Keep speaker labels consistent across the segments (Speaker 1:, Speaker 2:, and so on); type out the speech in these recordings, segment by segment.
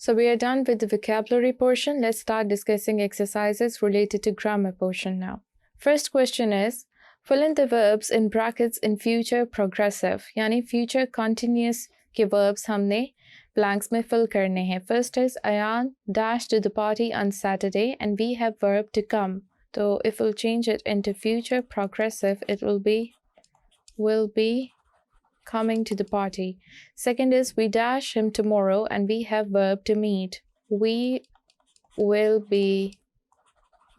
Speaker 1: So we are done with the vocabulary portion. Let's start discussing exercises related to grammar portion now. First question is, fill in the verbs in brackets in future progressive, यानी future continuous के verbs हमने blanks में fill करने हैं. First is, Ayan dashed to the party on Saturday and we have verb to come. So if we'll change it into future progressive, it will be coming to the party. Second is, we dash him tomorrow and we have verb to meet. We will be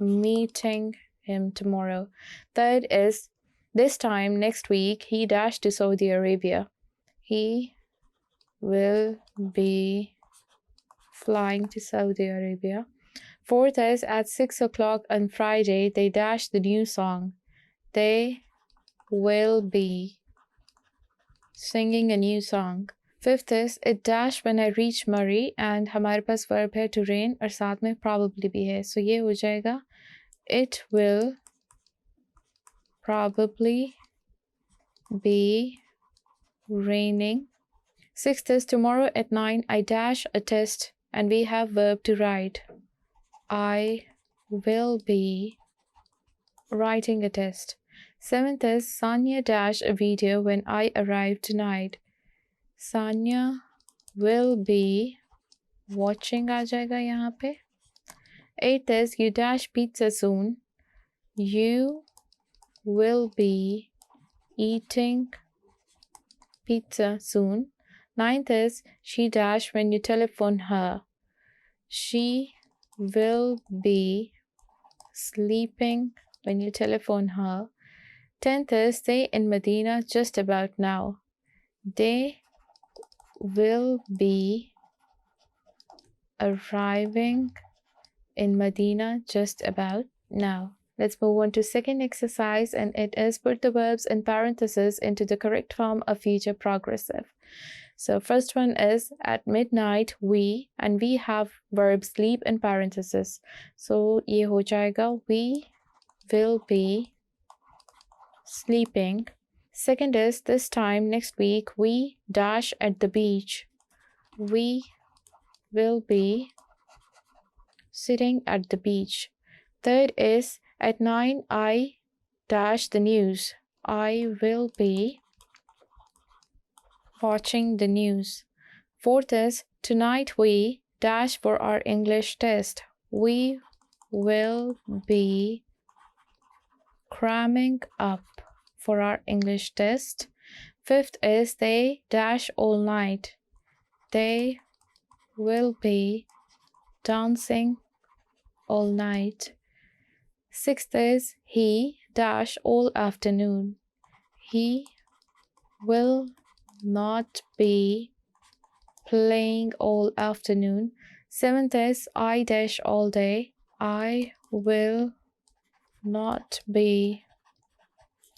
Speaker 1: meeting him tomorrow. Third is, this time next week he dashed to Saudi Arabia. He will be flying to Saudi Arabia. Fourth is, at 6 o'clock on Friday they dash the new song. They will be singing a new song. Fifth is, it dash when I reach Murray and हमारे पास verb है to rain और साथ में probably भी है. So ये हो जाएगा, it will probably be raining. Sixth is, tomorrow at 9 I dash a test and we have verb to write. I will be writing a test. Seventh is, Sanya dash a video when I arrive tonight. Sanya will be watching आ जाएगा यहाँ पे. Eighth is, you dash pizza soon. You will be eating pizza soon. Ninth is, she dash when you telephone her. She will be sleeping when you telephone her. 10th is, they in Medina just about now. They will be arriving in Medina just about now. Let's move on to second exercise, and it is put the verbs in parentheses into the correct form of future progressive. So first one is, at midnight we, and we have verb sleep in parentheses. So ये हो जाएगा, we will be sleeping. Second is, this time next week we dash at the beach. We will be sitting at the beach. Third is, at 9 I dash the news. I will be watching the news. Fourth is, tonight we dash for our English test. We will be cramming up for our English test. Fifth is, they dash all night. They will be dancing all night. Sixth is, he dash all afternoon. He will not be playing all afternoon. Seventh is, I dash all day. I will not be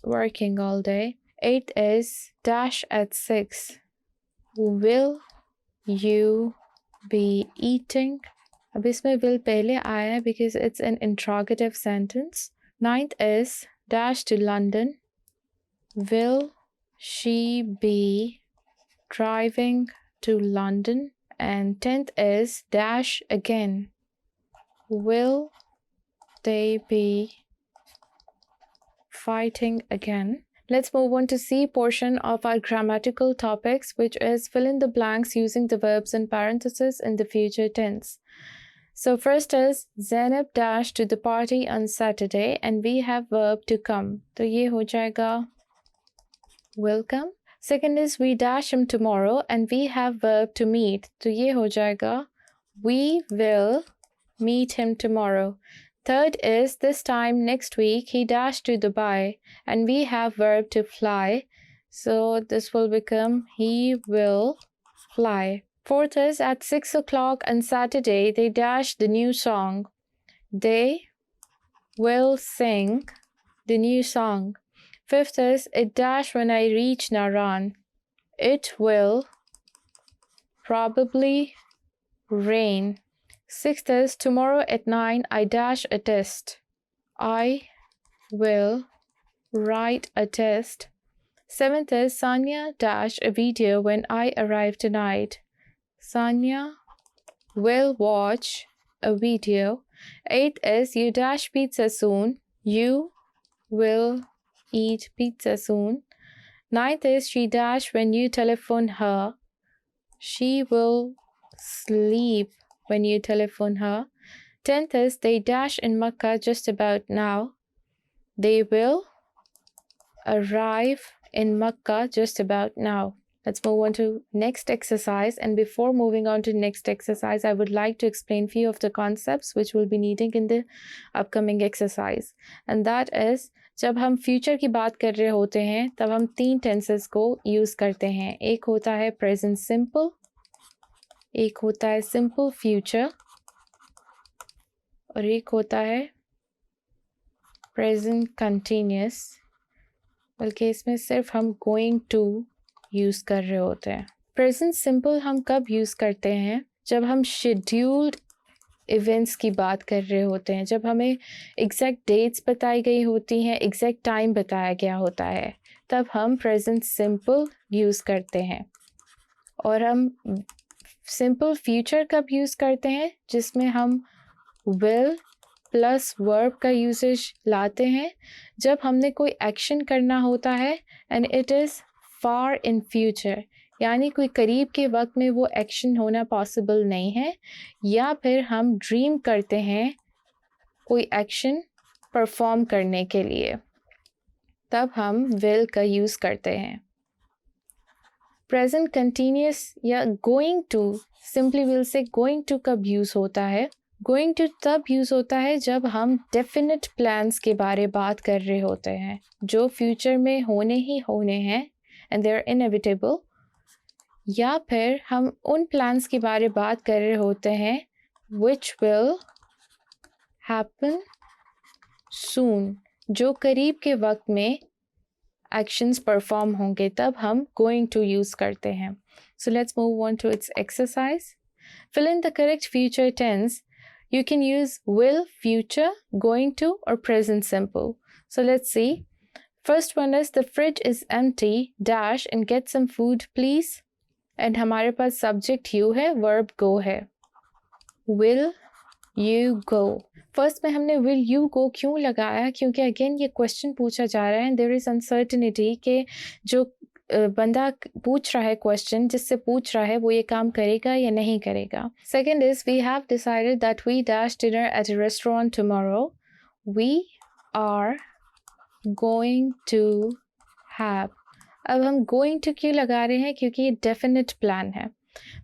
Speaker 1: working all day. Eighth is, dash at 6. Will you be eating? अब इसमें will पहले आया है because it's an interrogative sentence. Ninth is, dash to London. Will she be driving to London? And 10th is, dash again. Will they be fighting again? Let's move on to C portion of our grammatical topics, which is fill in the blanks using the verbs in parentheses in the future tense. So first is, Zainab dash to the party on Saturday and we have verb to come. तो ये हो जाएगा will come. Second is, we dash him tomorrow and we have verb to meet. तो ये हो जाएगा we will meet him tomorrow. Third is, this time next week he dashed to Dubai and we have verb to fly. So this will become he will fly. Fourth is, at 6 o'clock on Saturday they dash the new song. They will sing the new song. Fifth is, it dash when I reach Naran. It will probably rain. Sixth is, tomorrow at 9 I dash a test. I will write a test. Seventh is, Sanya dash a video when I arrive tonight. Sanya will watch a video. 8th is you dash pizza soon. You will eat pizza soon. 9th is she dash when you telephone her. She will sleep when you telephone her. 10th is they dash in Makkah just about now. They will arrive in Makkah just about now. Let's move on to next exercise. And before moving on to next exercise, I would like to explain few of the concepts which we'll be needing in the upcoming exercise. And that is, जब हम future की बात कर रहे होते हैं तब हम 3 टेंसेस को यूज़ करते हैं. एक होता है प्रेजेंट सिंपल, एक होता है सिंपल फ्यूचर और एक होता है प्रेजेंट कंटिन्यूस. बल्कि इसमें सिर्फ हम गोइंग टू यूज़ कर रहे होते हैं. प्रेजेंट सिंपल हम कब यूज़ करते हैं? जब हम शेड्यूल्ड इवेंट्स की बात कर रहे होते हैं, जब हमें एग्जैक्ट डेट्स बताई गई होती हैं, एग्जैक्ट टाइम बताया गया होता है, तब हम प्रेजेंट सिंपल यूज़ करते हैं. और हम सिंपल फ्यूचर कब यूज़ करते हैं? जिसमें हम विल प्लस वर्ब का यूसेज लाते हैं जब हमने कोई एक्शन करना होता है and it is far in future, यानी कोई करीब के वक्त में वो एक्शन होना पॉसिबल नहीं है, या फिर हम ड्रीम करते हैं कोई एक्शन परफॉर्म करने के लिए, तब हम विल का यूज़ करते हैं. प्रेजेंट कंटिन्यूस या गोइंग टू, सिंपली विल से गोइंग टू कब यूज़ होता है? गोइंग टू तब यूज़ होता है जब हम डेफिनेट प्लान्स के बारे बात कर रहे होते हैं जो फ्यूचर में होने ही होने हैं एंड दे आर इनएविटेबल, या फिर हम उन प्लान्स के बारे बात कर रहे होते हैं विच विल हैपन सून, जो करीब के वक्त में एक्शंस परफॉर्म होंगे, तब हम गोइंग टू यूज़ करते हैं. So let's move on to its exercise. Fill in the correct future tense. You can use will, future, going to, or present simple. So let's see. First one is the fridge is empty, dash and get some food please. And हमारे पास subject you है, verb go है. Will you go? First में हमने will you go क्यों लगाया? क्योंकि again ये question पूछा जा रहा है and there is uncertainty कि जो बंदा पूछ रहा है क्वेश्चन, जिससे पूछ रहा है वो ये काम करेगा या नहीं करेगा. Second is we have decided that we dash dinner at a restaurant tomorrow. We are going to have. अब हम गोइंग टू क्यों लगा रहे हैं? क्योंकि ये डेफिनेट प्लान है.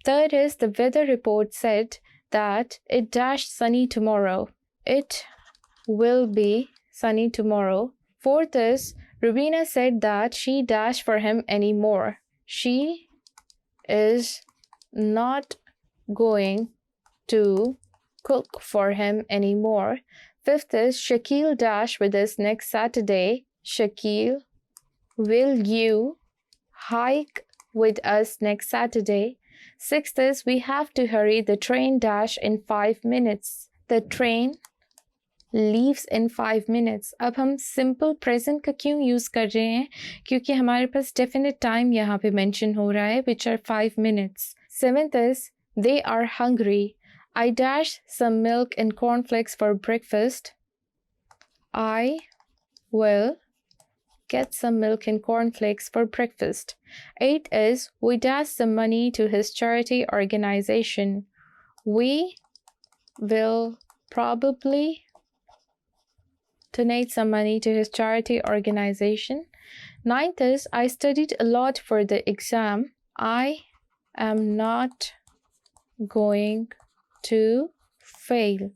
Speaker 1: Third is the weather report said that it dash sunny tomorrow. It will be sunny tomorrow. Fourth is Rubina said that she dash for him anymore. She is not going to cook for him anymore. Fifth is Shakil dash with us next Saturday. Shakil, will you hike with us next Saturday? Sixth is we have to hurry. The train dash in 5 minutes. The train leaves in 5 minutes. अब हम simple present का क्यों use कर रहे हैं? क्योंकि हमारे पास definite time यहाँ पे mention हो रहा है which are 5 minutes. Seventh is they are hungry. I dash some milk and cornflakes for breakfast. I will get some milk and cornflakes for breakfast. 8 is we dash some money to his charity organization. We will probably donate some money to his charity organization. 9th is I studied a lot for the exam. I am not going to fail.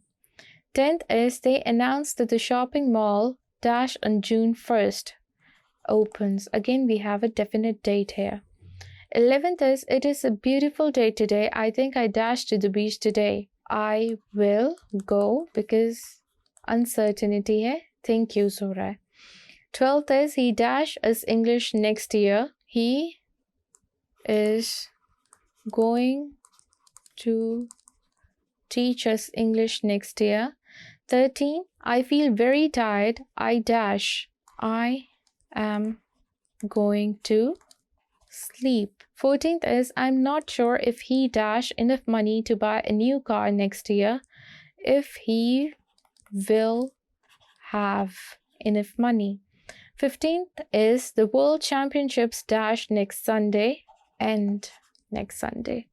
Speaker 1: 10th is they announced that the shopping mall dash on June 1st opens. Again, we have a definite date here. 11th is it is a beautiful day today. I think I dash to the beach today. I will go because uncertainty है, think use हो रहा है. 12th is he dash us English next year. He is going to teach us English next year. 13 I feel very tired. I dash. I am going to sleep. 14th is I'm not sure if he dash enough money to buy a new car next year. If he will have enough money. 15th is the World Championships dash next Sunday and next Sunday.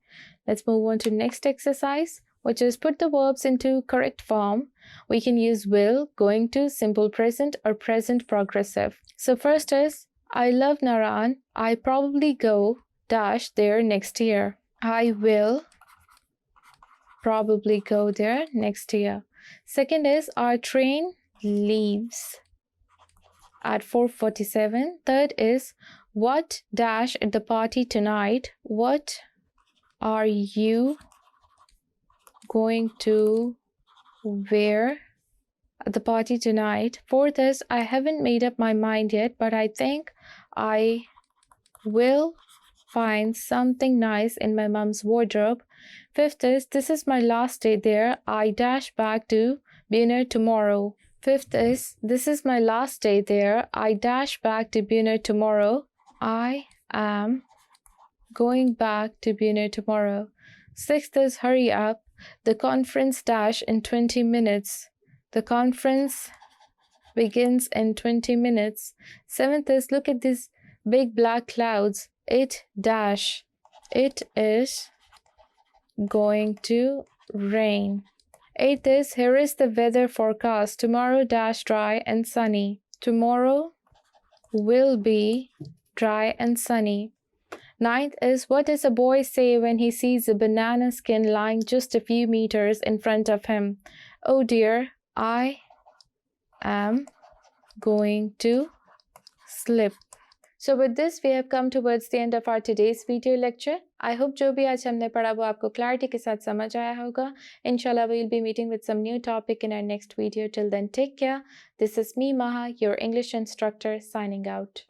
Speaker 1: Let's move on to next exercise, which is put the verbs into correct form. We can use will, going to, simple present, or present progressive. So first is I love Naran. I probably go dash there next year. I will probably go there next year. Second is our train leaves at 4:47. Third is what dash at the party tonight. What are you going to wear at the party tonight? Fourth is I haven't made up my mind yet, but I think I will find something nice in my mom's wardrobe. Fifth is this is my last day there. I dash back to Buenos tomorrow. Fifth is this is my last day there. I dash back to Buenos tomorrow. I am going back to Buenos tomorrow. Sixth is hurry up. The conference dash in 20 minutes. The conference begins in 20 minutes. Seventh is look at these big black clouds. It dash. It is going to rain. Eighth is here is the weather forecast. Tomorrow dash dry and sunny. Tomorrow will be dry and sunny. Ninth is what does a boy say when he sees a banana skin lying just a few meters in front of him? Oh dear, I am going to slip. So with this, we have come towards the end of our today's video lecture. I hope जो भी आज हमने पढ़ा वो आपको clarity के साथ समझ आया होगा. Inshallah, we'll be meeting with some new topic in our next video. Till then, take care. This is me, Maha, your English instructor, signing out.